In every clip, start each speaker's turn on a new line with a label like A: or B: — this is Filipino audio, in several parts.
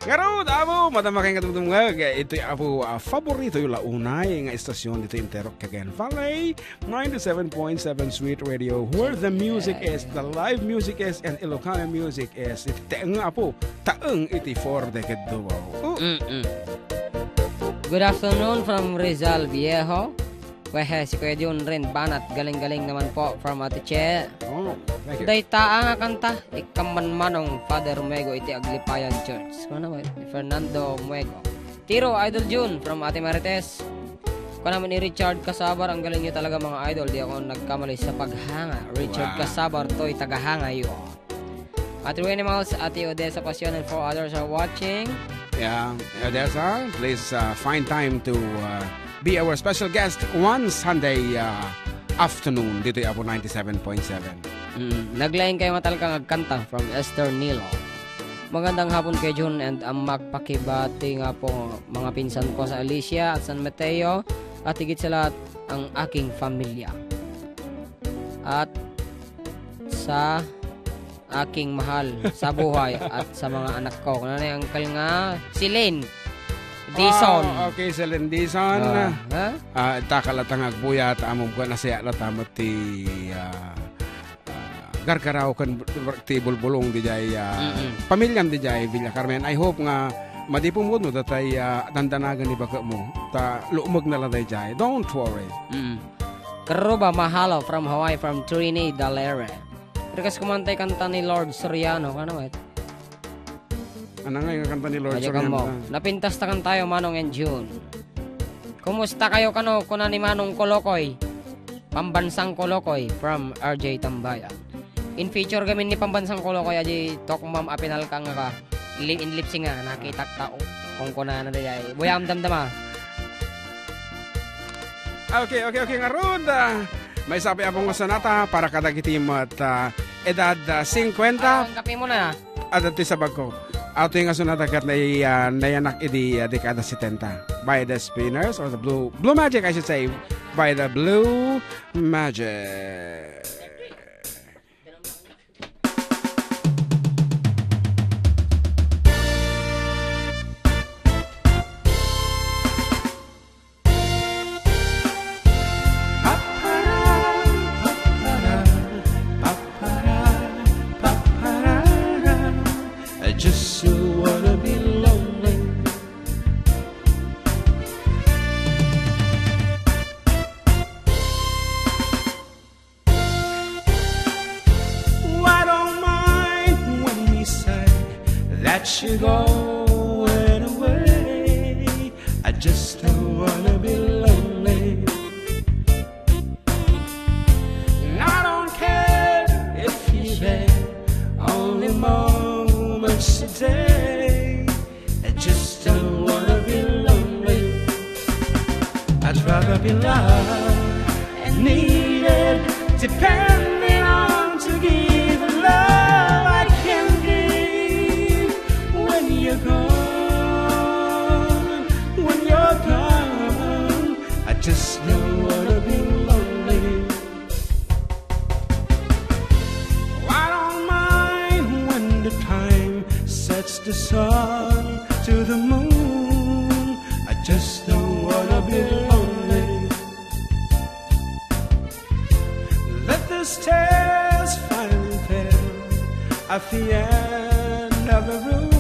A: Karod amo madamaking katutong nga ito apo favorito yung launay nga estasyon dito in Terok Cagayan Valley 97.7 Sweet Radio where the music is, the live music is, and Ilocano music is. Taeng apo taeng iti for decade do.
B: Good afternoon from Rizal Viejo. Wehe, si Kuya Jun rin banat. Galing-galing naman po from Ate Che.
A: Thank you.
B: Dayta nga kanta. Ikaman manong Father Muego iti Aglipayan Church. Kung naman, Fernando Muego. Tiro, Idol Jun from Ate Marites. Kung naman ni Richard Casabar. Ang galing nyo talaga mga idol. Di ako nagkamali sa paghanga. Richard Casabar, to'y tagahanga yun. Ate Winnie Mouse, Ate Odessa Pasyon, and 4 others are watching.
A: Yeah, Odessa, please find time to be our special guest one Sunday afternoon dito po 97.7.
B: Naglaing kayo matalkang agkanta from Esther Nilo. Magandang hapon kay Jun and ang magpakibati nga po mga pinsan ko sa Alicia at San Mateo at higit sa lahat ang aking pamilya. At sa aking mahal sa buhay at sa mga anak ko. Kung ano yung uncle nga, si Lynn Dison.
A: Okay, si Lynn Dison. Takalatang agbuyat, among ko na siya latamot ti gargaraw kan ti bulbulong di jay pamilyam di jay Villa Carmen. I hope nga madipumod mo datay dandanagan ni baka mo. Ta luumag na lang di jay. Don't worry.
B: Karuba Mahalo from Hawaii from Trinidad Dalere. Rekas kumantay kanta ni Lord Soriano. Ano ba?
A: Ano nga yung kanta ni Lord
B: Soriano? Napintas takan tayo Manong and June. Kumusta kayo kano kuna ni Manong Kolokoy? Pambansang Kolokoy from RJ Tambayan. In feature gamin ni Pambansang Kolokoy aji tok mam apinal ka nga in lipsing nga nakitak tao kung kuna na day. Buyam damdama.
A: Okay nga Rod. May sabi akong sanata para kadagitim at edad 50.
B: Kape mo na.
A: At ito sa bag ko. Ato yung sunata kat na nayanak idi dekada 70 by the Spinners or the Blue Magic I should say. By the Blue Magic.
C: You're going away. I just don't wanna be lonely. I don't care if you're there only moments a day. I just don't wanna be lonely. I'd rather be loved and needed, depending on to give love I can give. When you're gone, I just don't wanna be lonely. I don't mind when the time sets the sun to the moon. I just don't wanna be lonely. Let the stars finally fail at the end of the room.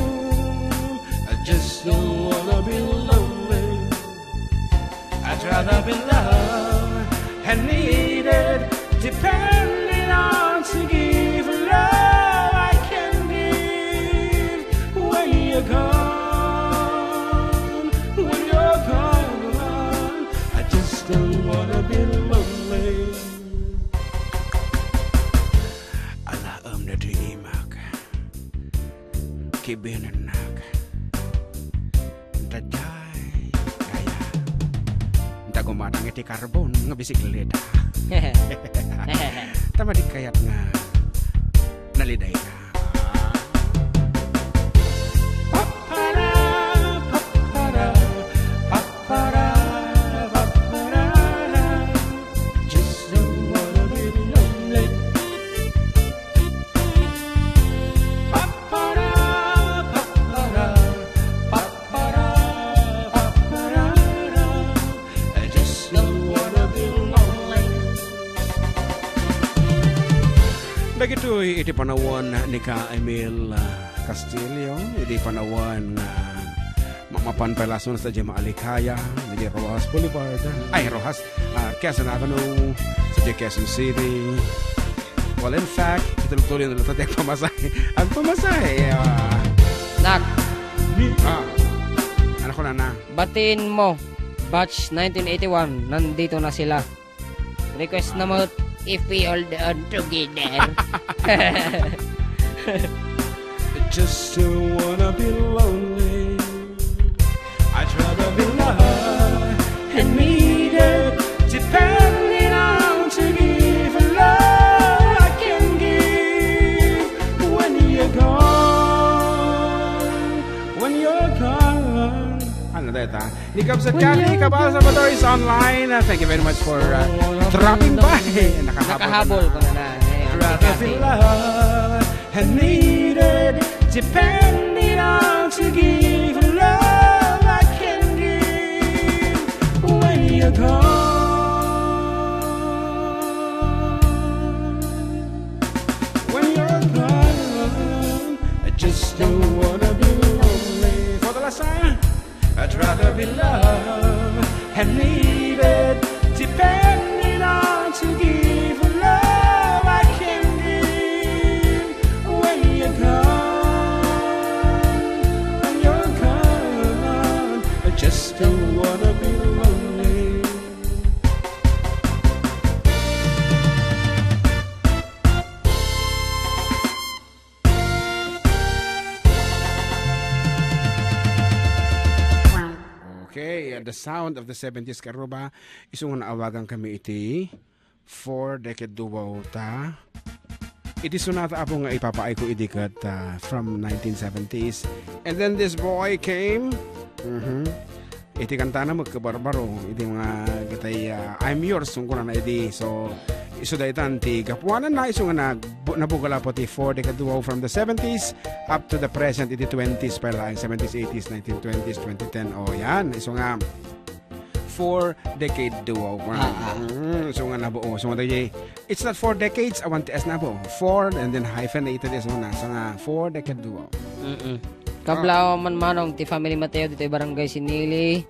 C: I just don't wanna be lonely. I'd rather be loved and needed, depending on to give love I can give. When you're gone, I just don't wanna be lonely.
A: Alaam na diimag, kibinanak, daday, kaya, dagumatang iti karbon nga bisikleta. Tama di kayat nga naliday ka. Dagitoy iti panawan ni ka Emil Castillo, iti panawan nga mapanpalason sa Jema Alikaya, ni Rojas Boulevard, ay Rojas, Quezon Avenue, sa Quezon City. Well, in fact, itulog-tuloy na lutot ang pamasahe. Ang pamasahe,
B: Nak,
A: ano ko na?
B: batiin mo. Batch 1981, nandito na sila. Request na mo, if we hold on together.
C: Just don't wanna be lonely. I'd rather be loved and needed, depending on to give love I can give when you're gone, when you're gone.
A: Ano dito? Nikabsat Kaki, Kabal Salvador is online. Thank you very much for dropping by.
B: Nakahabol ko na.
C: Rather be loved and needed, depending on to give love I can give when you're gone. When you're gone, I just don't wanna be lonely. For the last time, I'd rather be loved and needed, depending on to give love I can give when you're gone. When you're gone, I just don't wanna be lonely.
A: Okay, the sound of the 70s karuba isung na awagan kami iti for decade duwaw ta. Iti sunata apo nga ipapaay ko idikat from 1970s. And then this boy came. Iti kanta na magkabarbaro. Iti mga kitay I'm yours sungkuna na iti. So iso daytan ti kapuanan na iso nga nabugala po ti for decade duwaw from the 70s up to the present iti 20s pala 70s, 80s, 1920s, 2010. Oh yan, iso nga 4 decade duo. So nga nabuo. So nga it's not 4 decades. I want to ask na po. 4 and then hyphenated is una. So nga 4 decade duo.
B: Kablao man manong ti Family Mateo dito barangay Sinili.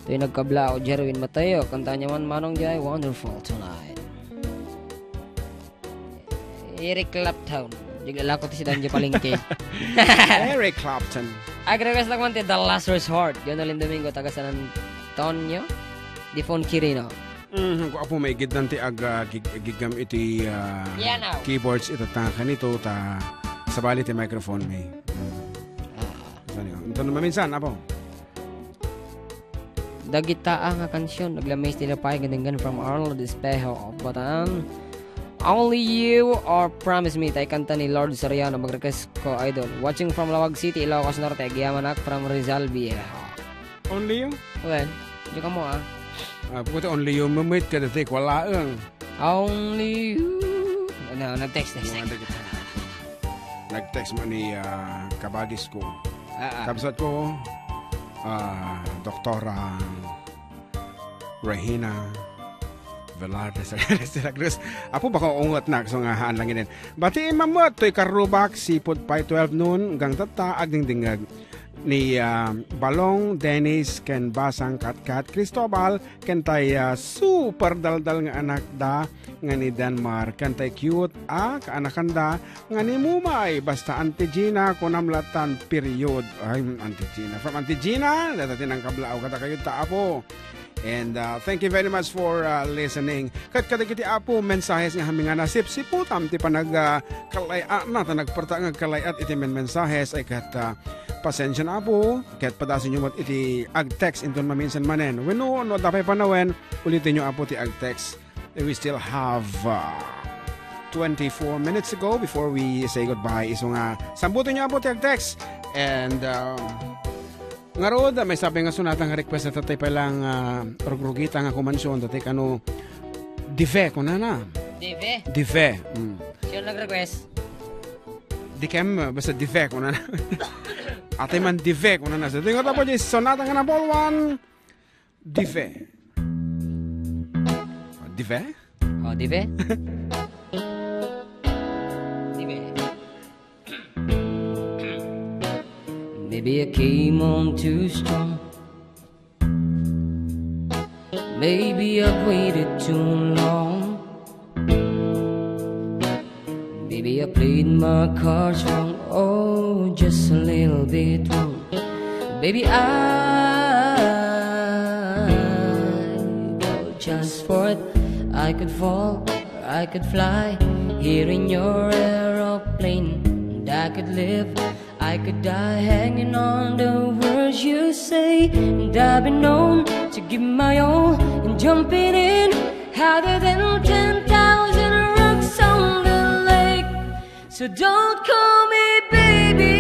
B: Ito yung nagkablao Jerwin Mateo. Kanta niya man manong jay Wonderful Tonight. Eric Clapton. Jiglalako ti si Danjo Palengke.
A: Eric Clapton.Ag-request
B: lang man ti The Last Resort. Jonalyn Domingo taga San Antonio. Difon Quirino.
A: Kung apo may gidan ti gigam iti keyboards ito ta kanito ta sabali ti microphone may. Ito naman minsan apo.
B: Dagita nga kansyon naglamis nila pa gandengan from Arnold Espejo of Bataan. Only You or Promise Me tay kanta ni Lord Soriano mag-request ko idol. Watching from Lawag City, Ilocos Norte, Agiamanak from Rizal Viejo.
A: Only You?
B: Well, di ka mo
A: Puto only you mamit ka dati wala ang.
B: Only You. Ano, nag-text.
A: Nag-text mo ni Kabagis ko. Kabsat ko Doktora Regina Velarde sa Cruz. Apo baka ungot na so nga haan lang inin. Bati mamot toy karubak sipod 512 noon hanggang tata agdingdingag ni Balong Dennis ken Basang Katkat Cristobal ken tay super daldal nga anak da nga ni Denmark ken tay cute kaanakan da nga ni Mumay basta Auntie Gina kunamlatan period ay Auntie Gina from Auntie Gina datatin ang kablao kata kayo ta apo. And thank you very much for listening. Kat kadagiti apo mensahes nga haminga nasip siputam ti panag kalayat na nagperta nga kalayat iti mensahes ay kat pasensya na po kat padasin nyo mat iti ag-text into maminsan manen. When no dapat panawen ulitin nyo apo ti ag-text. We still have 24 minutes ago before we say goodbye. Iso nga sambutin nyo apo ti ag-text. And nga rood, may sabi nga sunatang request na tatay palang rugrugita nga kumansyon tatay kano dive ko na na. Dive.
B: Siya nag-request?
A: Dikem, basta dive ko na na. Atay man dive ko na na. So, tingnan po dyan, sonata nga na ball 1. Dive. Dive?
B: Oh, dive? Maybe I came on too strong. Maybe I've waited too long. Maybe I played my cards wrong. Oh, just a little bit wrong. Baby, I go just for it. I could fall, or I could fly here in your aeroplane. And I could live, I could die hanging on the words you say. And I've been known to give my all and jumping in harder than 10,000 rocks on the lake. So don't call me baby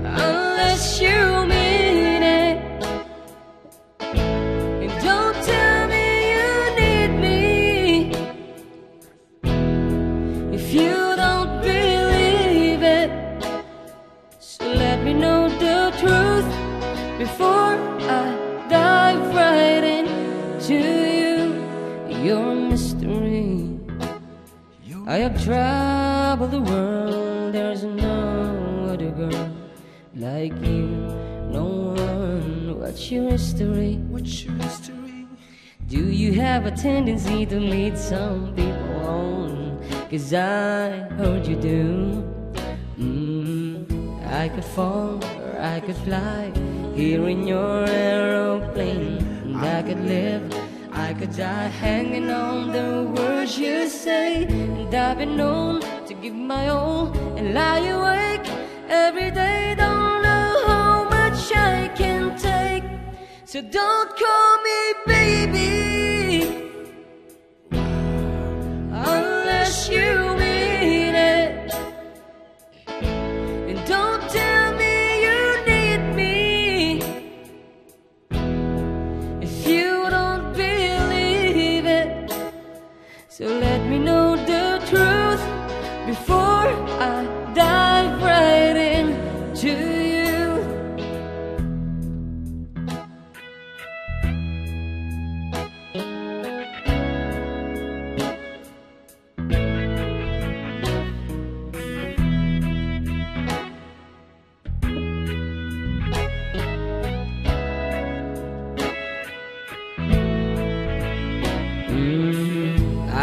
B: unless you mean it. And don't tell me you need me if you don't believe it. So let me know the truth before I dive right into you. You're a mystery. I have traveled the world. There's no other girl like you. No one. What's your history?
C: What's your history?
B: Do you have a tendency to lead some people on? 'Cause I heard you do. I could fall or I could fly here in your aeroplane. And I could live, I could die hanging on the words you say. And I've been known to give my all and lie awake every day. Don't know how much I can take. So don't call me baby unless you mean it. And don't tell me you need me if you don't believe it. So let me know the truth before I dive right into you.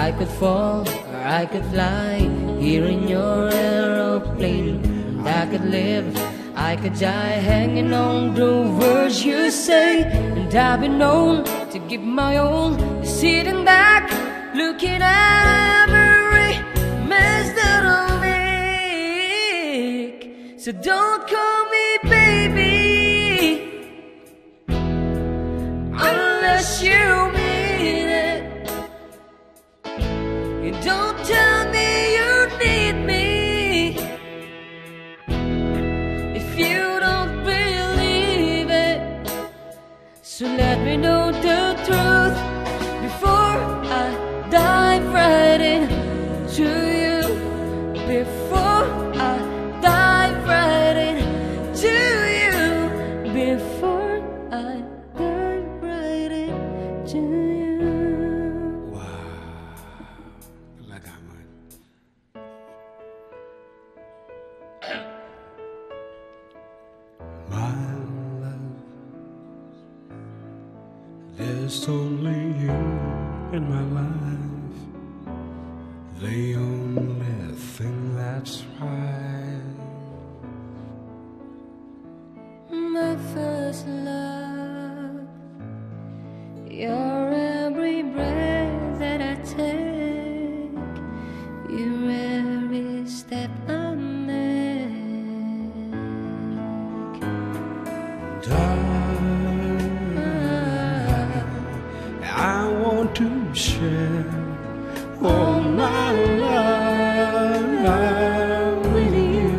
B: I could fall or I could fly here in your aeroplane. And I could live, I could die hanging on the words you say. And I've been known to give my all, sitting back, looking at every mess that I'll make. So don't call me baby unless you mean it. And don't tell me you need me if you don't believe it. So let me know the truth before I dive right into you. Before I dive right into you. Before I dive right into you.
A: Lagaman. My love, there's only you in my life, the only thing that's right.
B: My first love, your every breath that I take, your every step I make.
A: I want to share all my love with you.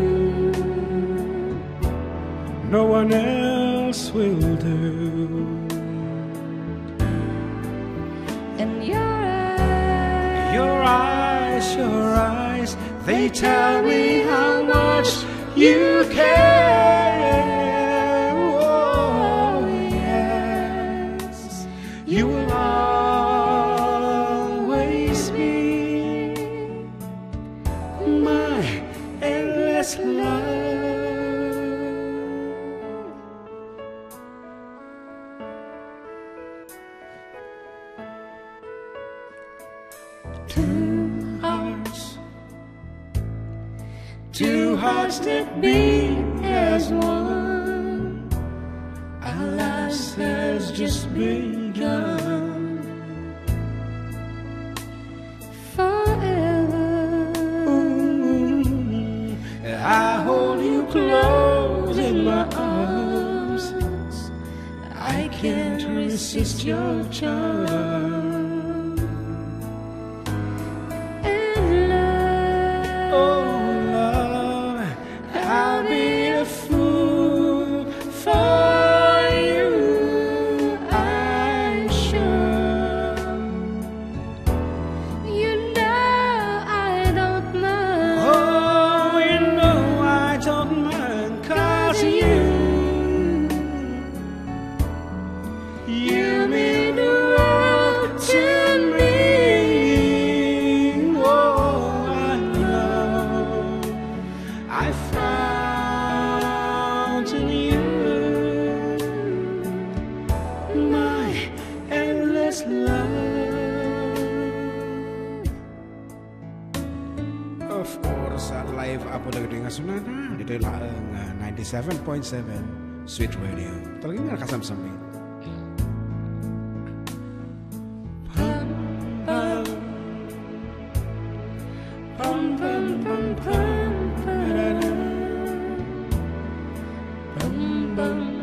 A: No one else will do.
B: And
A: Your eyes, they tell me how much you care. Oh, yes, you will always be my endless love.
C: just as big as one. Our lives has just begun.
B: Forever.
C: Ooh, I hold you close in my arms. I can't resist your charm.
B: And love.
C: Oh love, I'll be a fool for you, I'm sure.
B: You know I don't mind.
C: Oh, you know I don't mind, 'cause you mean the world to me. Oh, I know I found in you my endless love.
A: Of course, live apa lagi dengan sunana dito lang 97.7 Sweet Radio. Talagang nakasam-sami.
C: Pum, pum, pum, pum, pum, pum, ba-da-da. Pum, pum.